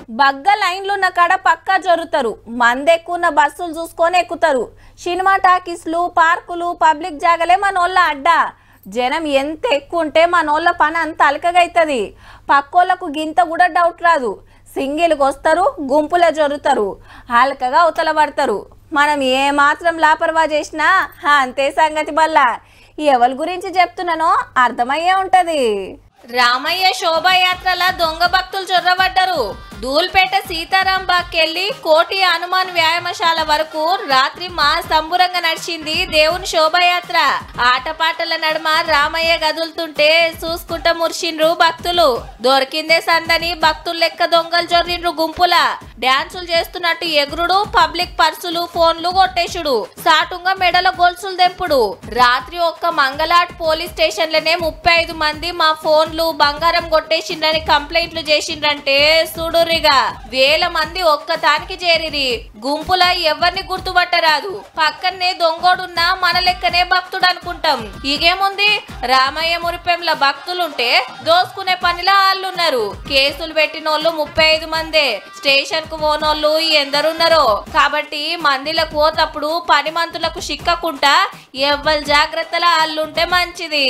బగ్గ లైన్లున్న కాడ పక్కా జరుగుతారు. మందెక్కున్న బస్సులు చూసుకొని ఎక్కుతారు. సినిమా టాకీస్లు, పార్కులు, పబ్లిక్ జాగలే మనోళ్ళ అడ్డా. జనం ఎంత ఎక్కువ ఉంటే మనోళ్ళ పని అంత అలకగైతుంది. పక్కోళ్ళకు గింత కూడా డౌట్ రాదు. సింగిల్కి వస్తారు, గుంపులో జరుగుతారు, అలకగా అవతల పడతారు. మనం ఏమాత్రం లాపర్వా చేసినా అంతే సంగతి. వల్ల ఎవరి గురించి చెప్తున్నానో అర్థమయ్యే ఉంటది. రామయ్య శోభాయాత్రల దొంగ భక్తులు చొర్రబడ్డారు. ధూల్పేట సీతారాం బాగ్కెళ్లి కోటి హనుమాన్ వ్యాయామశాల వరకు రాత్రి మా సంబురంగా నడిచింది దేవుని శోభాయాత్ర. ఆటపాటల నడుమ రామయ్య గదులుతుంటే చూసుకుంటా ముర్షిండ్రు భక్తులు. దొరికిందే సందని భక్తులు లెక్క దొంగలు జొర్రిండ్రు గుంపుల. డాన్సులు చేస్తున్నట్టు ఎగురుడు, పబ్లిక్ పర్సులు, ఫోన్లు కొట్టేసుడు, సాటుంగా మెడల గొలుసులు దెంపుడు. రాత్రి ఒక్క మంగళాట్ పోలీస్ స్టేషన్లనే 35 మంది మా ఫోన్లు, బంగారం కొట్టేసిండ్రని కంప్లైంట్లు చేసిండ్రంటే చూడురిగా. వేల మంది ఒక్కతానికి చేరిరి. గుంపుల ఎవరిని గుర్తుపట్టరాదు. పక్కనే దొంగోడున్నా మన లెక్కనే భక్తుడు అనుకుంటాం. ఇగేముంది, రామయ్య మురిపెంల భక్తులుంటే దోసుకునే పనిలో వాళ్ళున్నారు. కేసులు పెట్టినోళ్ళు 35 మందే. స్టేషన్ కు పోనోళ్ళు ఎందరున్నారో. కాబట్టి మందిలకు పోతప్పుడు పని మంతులకు చిక్కకుండా ఎవ్వరు జాగ్రత్తల వాళ్ళుంటే మంచిది.